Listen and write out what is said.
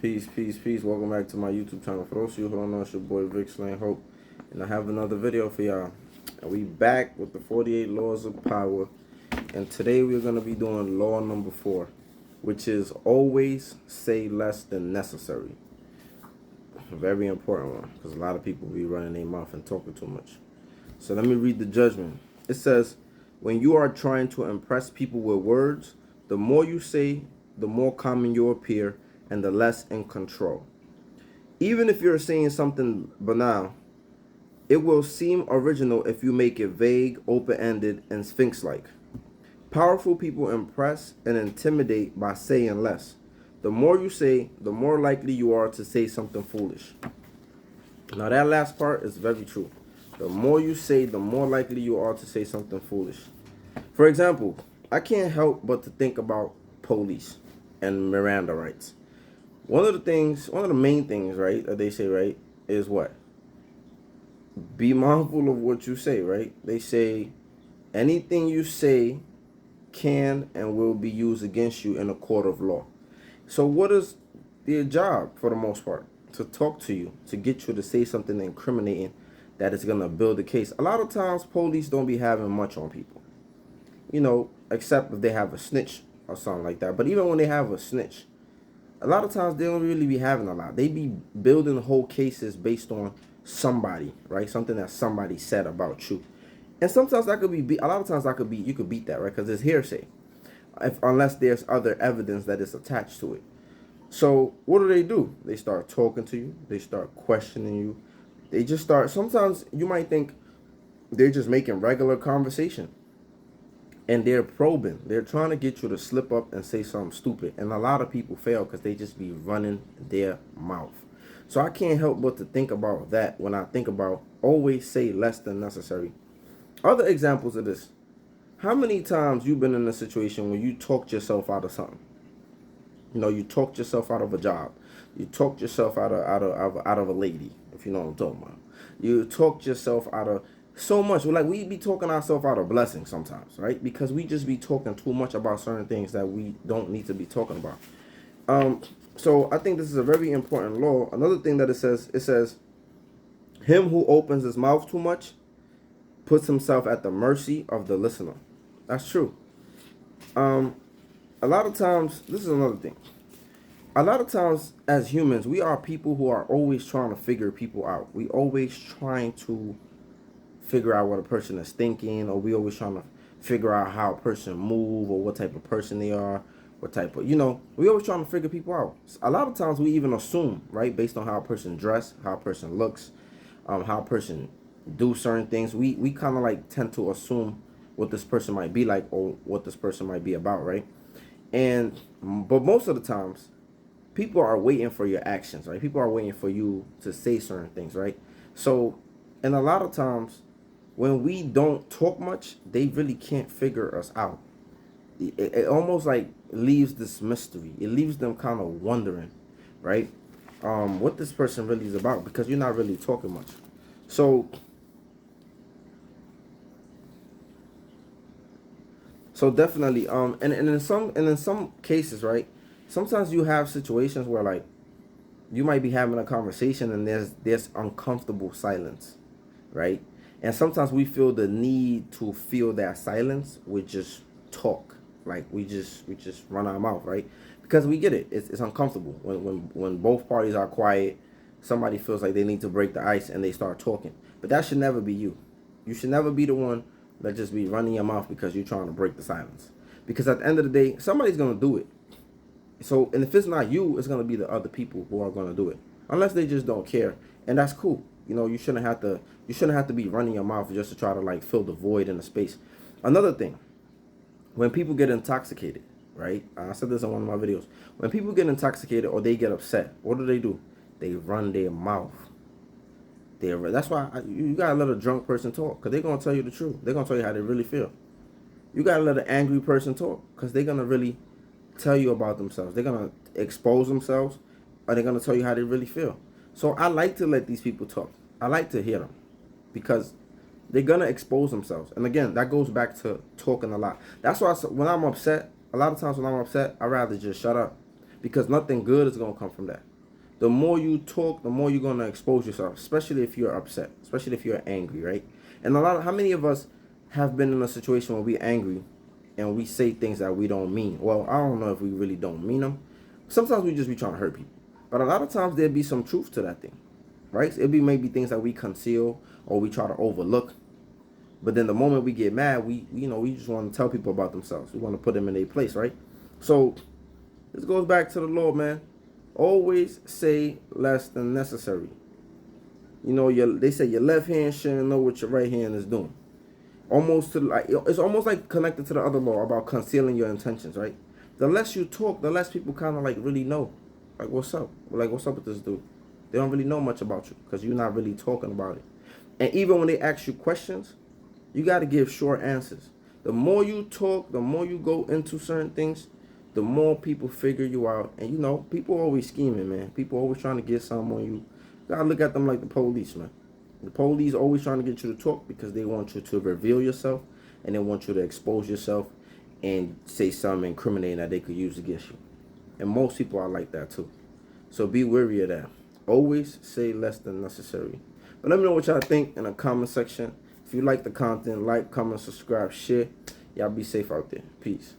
Peace, peace, peace. Welcome back to my YouTube channel. For those of you who don't know, it's your boy vicslanghope, and I have another video for y'all. And we back with the 48 laws of power. And today we're gonna be doing law number 4, which is always say less than necessary. A very important one, because a lot of people be running their mouth and talking too much. So let me read the judgment. It says, when you are trying to impress people with words, the more you say, the more common you appear, and the less in control. Even if you're saying something banal, it will seem original if you make it vague, open-ended, and sphinx-like. Powerful people impress and intimidate by saying less. The more you say, the more likely you are to say something foolish. Now that last part is very true. The more you say, the more likely you are to say something foolish. For example, I can't help but to think about police and Miranda rights. One of the main things, right, that they say, right, is what? Be mindful of what you say, right? They say anything you say can and will be used against you in a court of law. So what is their job, for the most part? To talk to you, to get you to say something incriminating that is going to build a case. A lot of times, police don't be having much on people, you know, except if they have a snitch or something like that. But even when they have a snitch, a lot of times they don't really be having a lot. They be building whole cases based on somebody, right? Something that somebody said about you. And sometimes that could be, a lot of times that could be, you could beat that, right? Because it's hearsay. Unless there's other evidence that is attached to it. So what do? They start talking to you. They start questioning you. They just start, sometimes you might think they're just making regular conversation. And they're probing. They're trying to get you to slip up and say something stupid. And a lot of people fail because they just be running their mouth. So I can't help but to think about that when I think about always say less than necessary. Other examples of this. How many times you've been in a situation where you talked yourself out of something? You know, you talked yourself out of a job. You talked yourself out of a lady, if you know what I'm talking about. You talked yourself out of so much. Like, we be talking ourselves out of blessings sometimes, right? Because we just be talking too much about certain things that we don't need to be talking about. So I think this is a very important law. Another thing that it says, him who opens his mouth too much puts himself at the mercy of the listener. That's true. A lot of times, this is another thing. A lot of times as humans, we are people who are always trying to figure people out. We always trying to figure out what a person is thinking, or we always trying to figure out how a person move, or what type of person they are, what type of, you know, we always trying to figure people out. A lot of times we even assume, right, based on how a person dress, how a person looks, how a person do certain things. We kind of like tend to assume what this person might be like, or what this person might be about, right? But most of the times, people are waiting for your actions, right? People are waiting for you to say certain things, right? So, and a lot of times, when we don't talk much, they really can't figure us out. It almost like leaves this mystery. It leaves them kind of wondering, right? What this person really is about, because you're not really talking much. So definitely, and in some cases, right? Sometimes you have situations where, like, you might be having a conversation and there's uncomfortable silence, right? And sometimes we feel the need to feel that silence with just talk, like we just run our mouth, right? Because we get it. It's uncomfortable when both parties are quiet. Somebody feels like they need to break the ice and they start talking. But that should never be you. You should never be the one that just be running your mouth because you're trying to break the silence. Because at the end of the day, somebody's gonna do it. So, and if it's not you, it's gonna be the other people who are gonna do it, unless they just don't care, and that's cool. You know, you shouldn't have to be running your mouth just to try to, like, fill the void in the space. Another thing, when people get intoxicated, right? I said this in one of my videos. When people get intoxicated or they get upset, what do? They run their mouth. That's why you gotta let a drunk person talk, because they're gonna tell you the truth. They're gonna tell you how they really feel. You gotta let an angry person talk, because they're gonna really tell you about themselves. They're gonna expose themselves, or they're gonna tell you how they really feel. So I like to let these people talk. I like to hear them, because they're gonna expose themselves. And again, that goes back to talking a lot. That's why when I'm upset, a lot of times when I'm upset, I rather just shut up, because nothing good is gonna come from that. The more you talk, the more you're gonna expose yourself, especially if you're upset, especially if you're angry, right? And how many of us have been in a situation where we're angry and we say things that we don't mean? Well, I don't know if we really don't mean them. Sometimes we just be trying to hurt people. But a lot of times there'd be some truth to that thing, right? It'd be maybe things that we conceal or we try to overlook. But then the moment we get mad, we just want to tell people about themselves. We want to put them in their place, right? So this goes back to the law, man. Always say less than necessary. They say your left hand shouldn't know what your right hand is doing. It's almost like connected to the other law about concealing your intentions, right? The less you talk, the less people kind of like really know, like what's up, what's up with this dude. They don't really know much about you because you're not really talking about it. And even when they ask you questions, you got to give short answers. The more you talk, the more you go into certain things, the more people figure you out. And people always scheming, man. People always trying to get something on you. You gotta look at them like the police, man. The police always trying to get you to talk because they want you to reveal yourself and they want you to expose yourself and say something incriminating that they could use against you. And most people are like that too. So be wary of that. Always say less than necessary. But let me know what y'all think in the comment section. If you like the content, like, comment, subscribe, share. Y'all be safe out there. Peace.